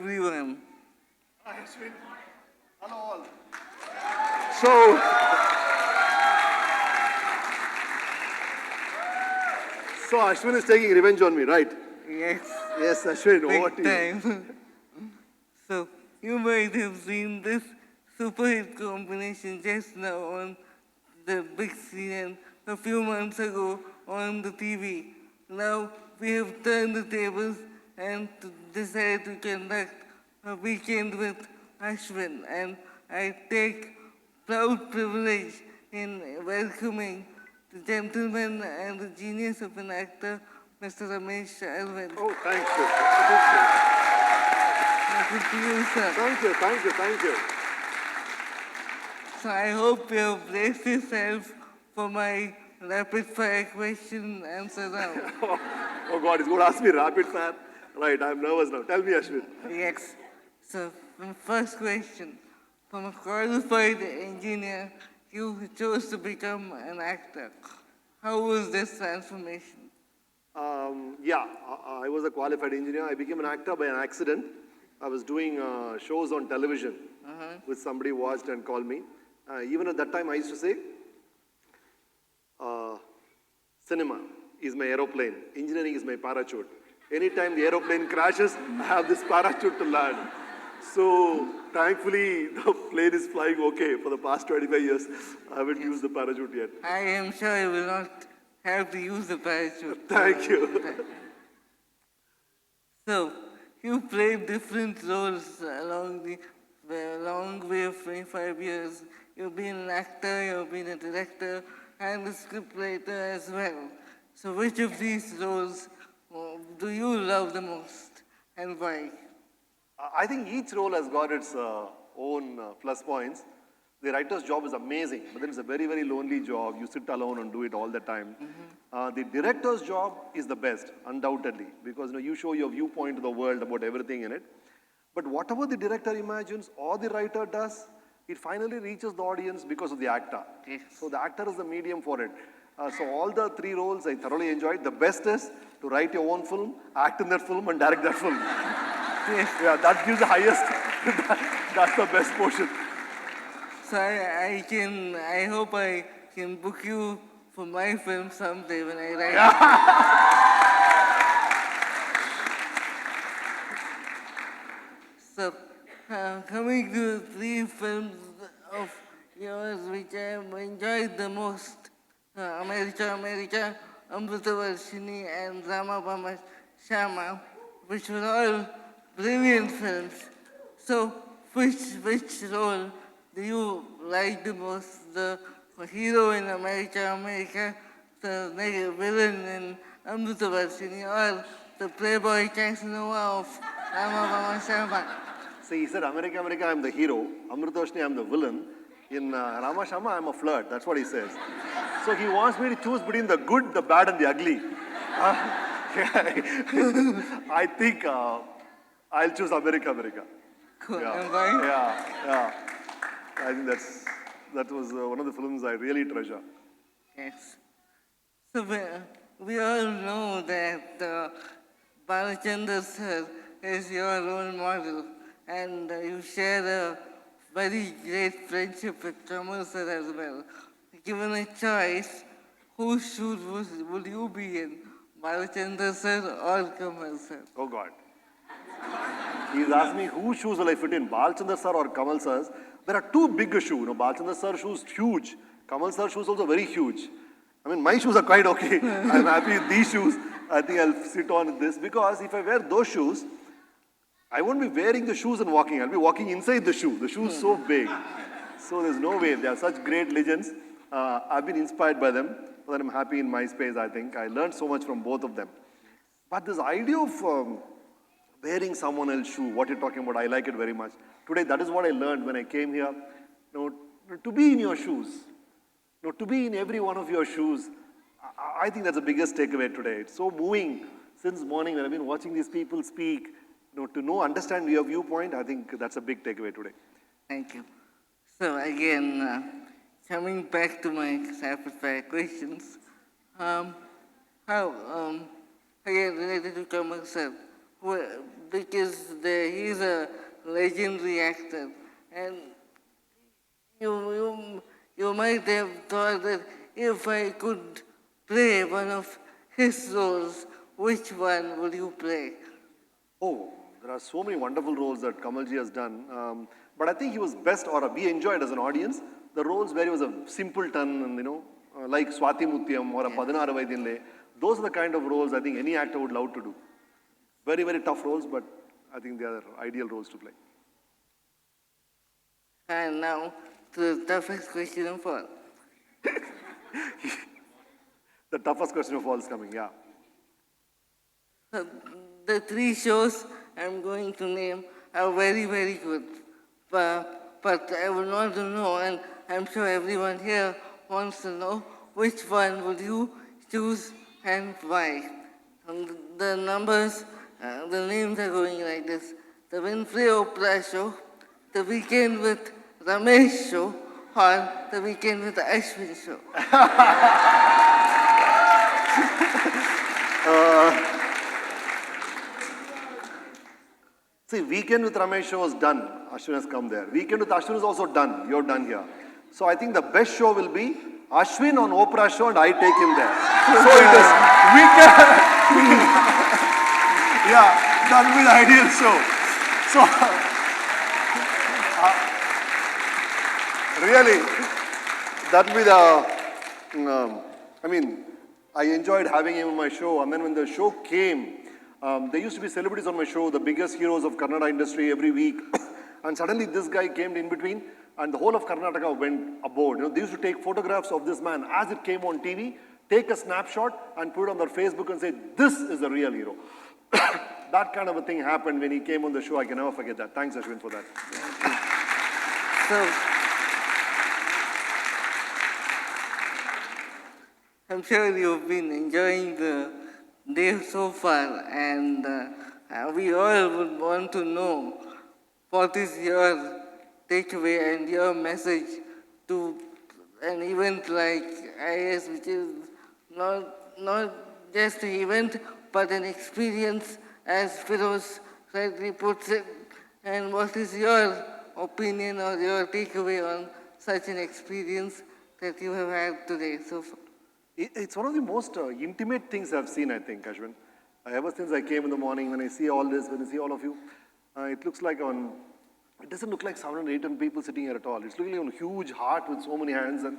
everyone. Hi, Ashwin. Hello, all. So, Ashwin is taking revenge on me, right? Yes, Yes, Ashwin, over to big you. time. So, you might have seen this super hit combination just now on the big screen and a few months ago on the TV. Now we have turned the tables and decided to conduct a weekend with Ashwin, and I take proud privilege in welcoming the gentleman and the genius of an actor, Mr. Ramesh Arvind. Oh, thank you. Good to you, sir. Thank you. So I hope you have braced yourself for my rapid fire question answer round. Oh God, he's going to ask me rapid fire. Right, I'm nervous now. Tell me, Ashwin. Yes. So the first question. From a qualified engineer, you chose to become an actor. How was this transformation? I was a qualified engineer. I became an actor by an accident. I was doing shows on television, which somebody watched and called me. Even at that time, I used to say, cinema is my aeroplane, engineering is my parachute. Anytime the aeroplane crashes, I have this parachute to land. So thankfully, the plane is flying okay for the past 25 years. I haven't used the parachute yet. I am sure you will not have to use the parachute. Thank you. So, you played different roles along the long way of 25 years. You've been an actor, you've been a director, and a scriptwriter as well. So, which of these roles do you love the most, and why? I think each role has got its own plus points. The writer's job is amazing, but then it's a very, very lonely job. You sit alone and do it all the time. The director's job is the best, undoubtedly, because you show your viewpoint to the world about everything in it. But whatever the director imagines or the writer does, it finally reaches the audience because of the actor. Yes. So the actor is the medium for it. So all the three roles I thoroughly enjoyed. The best is to write your own film, act in that film, and direct that film. Yes. Yeah, that gives the highest. That's the best portion. So I hope I can book you for my film someday when I write. So, coming to the three films of yours which I have enjoyed the most, America, Amritavarshini and Ramabama Shama, which were all brilliant films. So, which role do you like the most? The hero in America, the villain in Amritavarshini, or the playboy Casanova of Ramabama Shama? See, he said, America, I'm the hero. Amritoshni, I'm the villain. In Rama Shama, I'm a flirt. That's what he says. So he wants me to choose between the good, the bad, and the ugly. I think I'll choose America. Cool. Yeah. And why? Yeah. I think that was one of the films I really treasure. Yes. So we all know that Balachandra sir is your role model, and you share a very great friendship with Kamal sir as well. Given a choice, whose shoes would you be in, Balachandra sir or Kamal sir? Oh God. He's asked me whose shoes will I fit in, Balchandra sir or Kamal sir's. There are two big shoes. Balchandra sir shoes huge. Kamal sir shoes also very huge. I mean, my shoes are quite okay. I'm happy with these shoes. I think I'll sit on this because if I wear those shoes, I won't be wearing the shoes and walking. I'll be walking inside the shoe. The shoe is so big. So there's no way. They are such great legends. I've been inspired by them. But I'm happy in my space, I think. I learned so much from both of them. But this idea of wearing someone else's shoe, what you're talking about, I like it very much. Today, that is what I learned when I came here. To be in your shoes, to be in every one of your shoes, I think that's the biggest takeaway today. It's so moving since morning when I've been watching these people speak. Understand your viewpoint, I think that's a big takeaway today. Thank you. So again, coming back to my rapid fire questions, again related to Kamal sir, because he's a legendary actor, and you might have thought that if I could play one of his roles, which one would you play? Oh, there are so many wonderful roles that Kamalji has done. But I think he was best, or we enjoyed as an audience, the roles where he was a simpleton, and like Swati Mutyam or a Padinaru Vaidinle. Those are the kind of roles I think any actor would love to do. Very, very tough roles, but I think they are ideal roles to play. And now, the toughest question of all. The toughest question of all is coming, yeah. The three shows I'm going to name are very, very good. But I would want to know, and I'm sure everyone here wants to know, which one would you choose and why? And the numbers, the names are going like this. The Winfrey Oprah Show, The Weekend with Ramesh Show, or The Weekend with Ashwin Show. See, Weekend with Ramesh show is done. Ashwin has come there. Weekend with Ashwin is also done. You're done here. So I think the best show will be Ashwin on Oprah show and I take him there. So it is Weekend. Yeah, that will be the ideal show. So, really, that will be the, I enjoyed having him on my show. And then when the show came, there used to be celebrities on my show, the biggest heroes of Kannada industry every week. And suddenly this guy came in between and the whole of Karnataka went aboard. They used to take photographs of this man as it came on TV, take a snapshot and put it on their Facebook and say, this is the real hero. That kind of a thing happened when he came on the show. I can never forget that. Thanks, Ashwin, for that. So, I'm sure you've been enjoying the day so far, and we all would want to know what is your takeaway and your message to an event like IS, which is not just an event, but an experience, as Firoz rightly puts it. And what is your opinion or your takeaway on such an experience that you have had today so far? It's one of the most intimate things I've seen, I think, Ashwin. Ever since I came in the morning, when I see all this, when I see all of you, it looks like it doesn't look like 700, 800 people sitting here at all. It's looking like a huge heart with so many hands and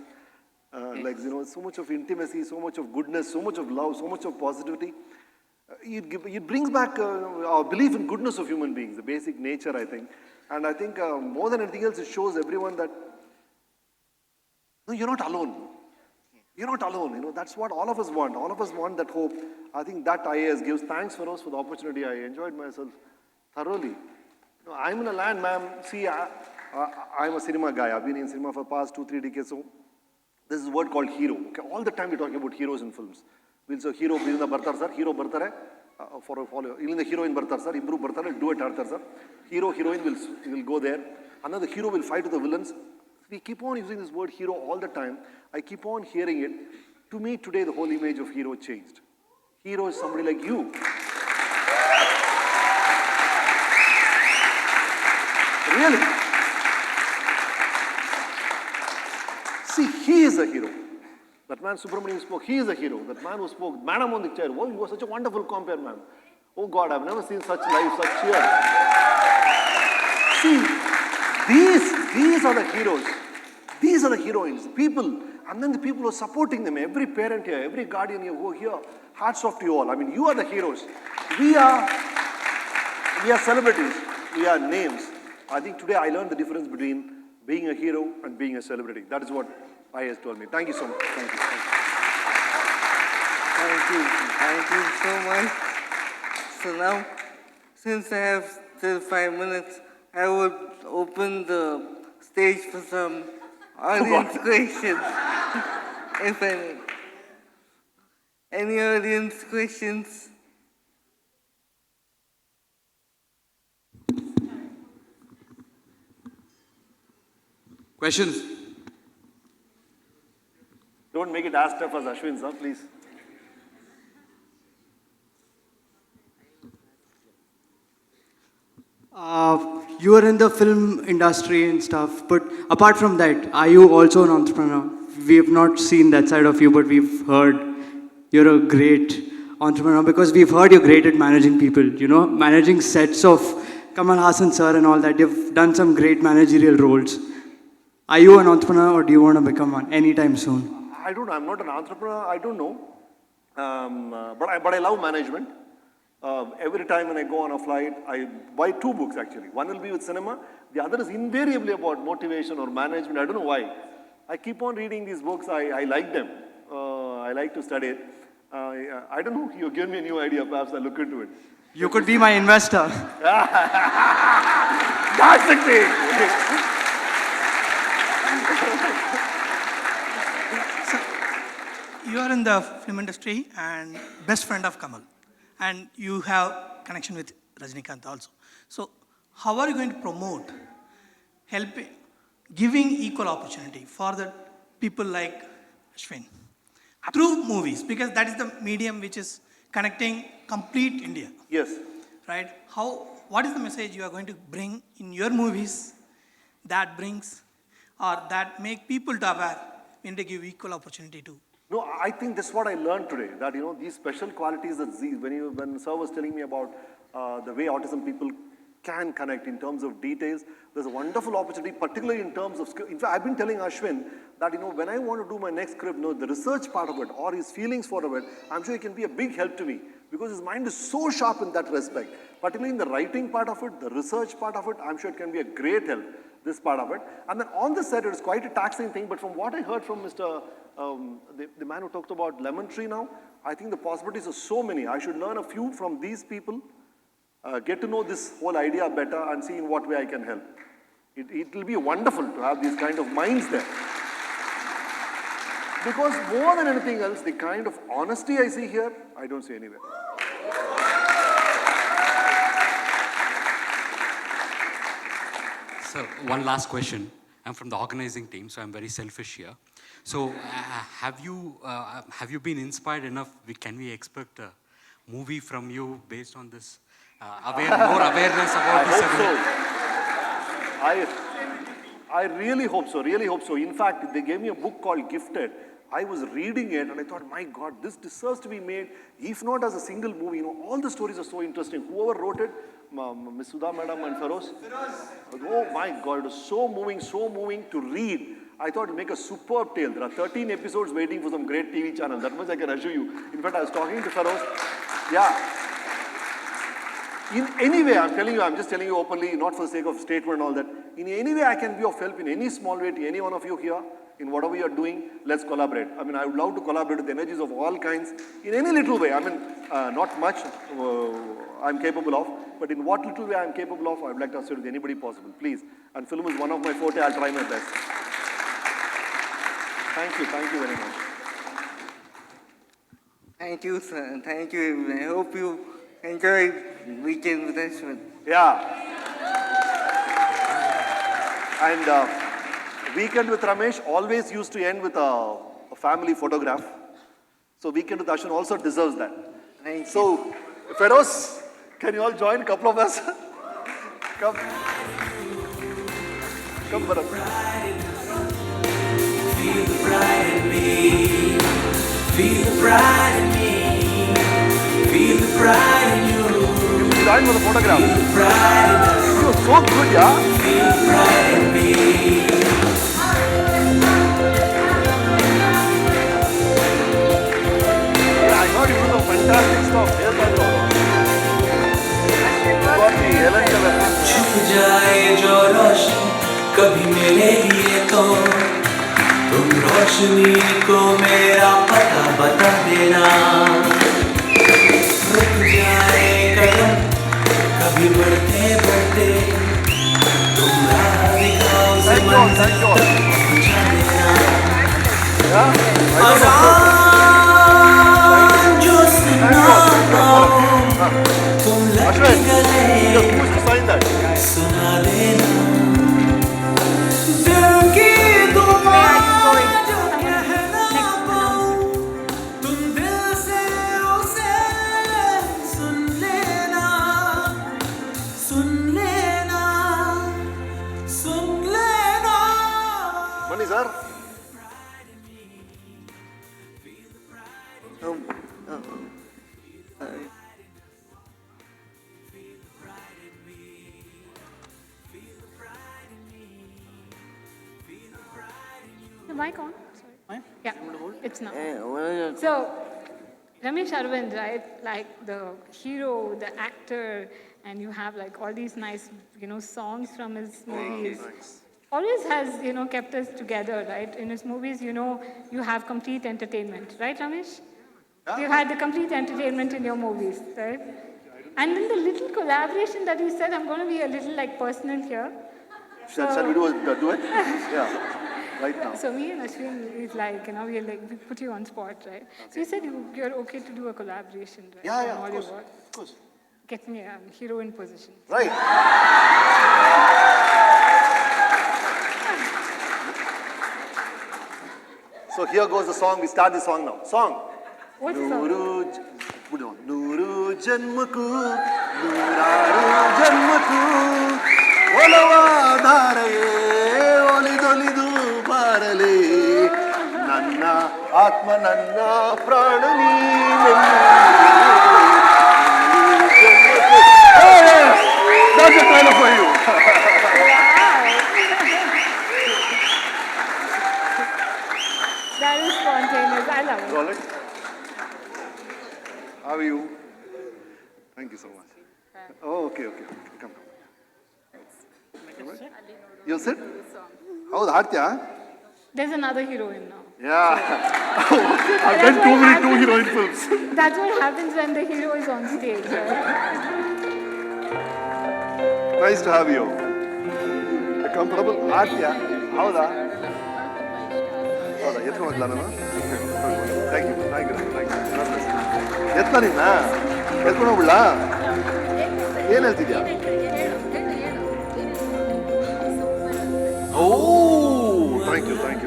so much of intimacy, so much of goodness, so much of love, so much of positivity. It brings back our belief in goodness of human beings, the basic nature, I think. And I think more than anything else, it shows everyone that no, you're not alone. You're not alone. That's what all of us want. All of us want that hope. I think that IAS gives. Thanks, Feroz, for the opportunity. I enjoyed myself thoroughly. I'm in a land, ma'am. See, I'm a cinema guy. I've been in cinema for the past 2-3 decades. So this is a word called hero. Okay? All the time we're talking about heroes in films. We'll say hero, bartar sir. Hero bartare. For a follow. Even the heroine bartar sir. Improve bartare. Do it harder sir. Hero, heroine will go there. Another hero will fight with the villains. We keep on using this word hero all the time. I keep on hearing it. To me, today, the whole image of hero changed. Hero is somebody like you. Really? See, he is a hero. That man Subramaniam spoke, he is a hero. That man who spoke, Madam on the chair, oh, you were such a wonderful compare, ma'am. Oh God, I've never seen such life, such cheer. See, these are the heroes. These are the heroines, people, and then the people who are supporting them. Every parent here, every guardian here who are here, hats off to you all. I mean, you are the heroes. We are celebrities. We are names. I think today I learned the difference between being a hero and being a celebrity. That is what IAS told me. Thank you so much. Thank you. Thank you so much. So now, since I have still 5 minutes, I would open the stage for some audience questions, if any. Any audience questions? Questions? Don't make it as tough as Ashwin, sir, please. You are in the film industry and stuff, but apart from that, are you also an entrepreneur? We have not seen that side of you, but we've heard you're a great entrepreneur because we've heard you're great at managing people, you know, managing sets of Kamal Hassan sir and all that. You've done some great managerial roles. Are you an entrepreneur or do you want to become one anytime soon? I don't know. I'm not an entrepreneur. I don't know. But I love management. Every time when I go on a flight, I buy 2 books actually. One will be with cinema. The other is invariably about motivation or management. I don't know why. I keep on reading these books. I like them. I like to study it. I don't know. You've given me a new idea. Perhaps I'll look into it. You could be my investor. That's the thing. You are in the film industry and best friend of Kamal, and you have connection with Rajinikanth also. So, how are you going to promote helping, giving equal opportunity for the people like Ashwin through movies? Because that is the medium which is connecting complete India, Yes. right? What is the message you are going to bring in your movies that brings or that make people to aware when they give equal opportunity to? No, I think that's what I learned today. That these special qualities that when Sir was telling me about the way autism people can connect in terms of details, there's a wonderful opportunity, particularly in terms of script. In fact, I've been telling Ashwin that when I want to do my next script, the research part of it or his feelings for it, I'm sure it can be a big help to me because his mind is so sharp in that respect. Particularly in the writing part of it, the research part of it, I'm sure it can be a great help. This part of it, and then on the set, it's quite a taxing thing. But from what I heard from Mr. The man who talked about Lemon Tree now, I think the possibilities are so many. I should learn a few from these people, get to know this whole idea better, and see in what way I can help. It will be wonderful to have these kind of minds there. Because more than anything else, the kind of honesty I see here, I don't see anywhere. So one last question. I'm from the organizing team, so I'm very selfish here. So have you been inspired enough? Can we expect a movie from you based on this more awareness about this? I hope so. I really hope so. Really hope so. In fact, they gave me a book called Gifted. I was reading it and I thought, my God, this deserves to be made, if not as a single movie. All the stories are so interesting. Whoever wrote it, Ms. Sudha Madam and Feroz. Oh my God, it was so moving to read. I thought it'd make a superb tale. There are 13 episodes waiting for some great TV channel. That much I can assure you. In fact, I was talking to Feroz. Yeah. In any way, I'm just telling you openly, not for the sake of statement and all that. In any way I can be of help in any small way to any one of you here, in whatever you're doing, let's collaborate. I would love to collaborate with energies of all kinds in any little way. Not much I'm capable of, but in what little way I'm capable of, I would like to associate with anybody possible, please. And film is one of my forte, I'll try my best. Thank you very much. Thank you, sir. Thank you, everyone. I hope you enjoy Weekend with Ashwin. Yeah. And Weekend with Ramesh always used to end with a family photograph. So Weekend with Ashwin also deserves that. Thank you. So, Feroz, can you all join a couple of us? Come. Come, Bharat. Feel the pride in me. Feel the pride in me. Feel the pride in you. You join for the photograph. Feel the pride in us. You're so good, yeah? Feel the pride in me. Yeah, I heard you do some fantastic stuff. Yes, I know. Got the Helen Keller. छुप जाए जो रोशनी कभी मिले ही तो तुम रोशनी को मेरा पता बता देना रुक जाए कदम कभी बढ़ते बढ़ते तुम राह दिखाओ से मंजिल तक पहुंचा देना अज़ान जो सुनाऊं तुम लग गए Sign that. सुना देना दिल की दुआ जो कहना पाऊं तुम दिल से उसे सुन लेना ಬನ್ನಿ sir. The mic on? Sorry. Yeah, it's now. what are your So, Ramesh Arvind, right? Like the hero, the actor, and you have like all these nice, songs from his movies. Always has, kept us together, right? In his movies, you have complete entertainment, right, Ramesh? You had the complete entertainment in your movies, right? And then the little collaboration that you said, I'm going to be a little like personal here. Shall we do it? Yeah. Right now. So me and Ashwin is like, we put you on spot, right? So you said you're okay to do a collaboration, right? Yeah, On all of your course. work. Of course. Get me a heroine position. Right. So here goes the song. We start the song now. Song. What's the song? ನೂರು ಜನ್ಮಕ್ಕೂ ನೂರಾರು ಜನ್ಮಕ್ಕೂ ಒಲವಾದಾರೆಯೇ ಒಲಿದೊಲಿದು ಬಾರಲಿ ನನ್ನ ಆತ್ಮ ನನ್ನ ಪ್ರಾಣ That's a trailer for you. That is spontaneous. I love it. All right. How are you? Thank you so much. Oh, okay. Come. You sit? ಹೌದು ಹಾಡ್ತೀಯಾ? There's another heroine now. Yeah. I've done two heroine films. That's what happens when the hero is on stage, right? Nice to have you. Comfortable? ಹಾಡ್ತೀಯಾ? ಹೌದಾ? ಎತ್ಕೊಂಡ್ಲಾ ನಾನು? Thank you. ಎತ್ತ ನಿನ್ನ? ಎತ್ಕೊಂಡು ಹೋಗ್ಬಿಡ್ಲಾ? ಏನ್ ಹೇಳ್ತಿದ್ಯಾ? Oh, thank you. Thank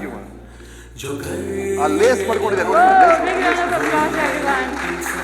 you, man. जो घर ಆ ಲೇಸ್ ಪಡ್ಕೊಂಡಿದ್ದೆ ನೋಡಿ. Big round of applause, everyone.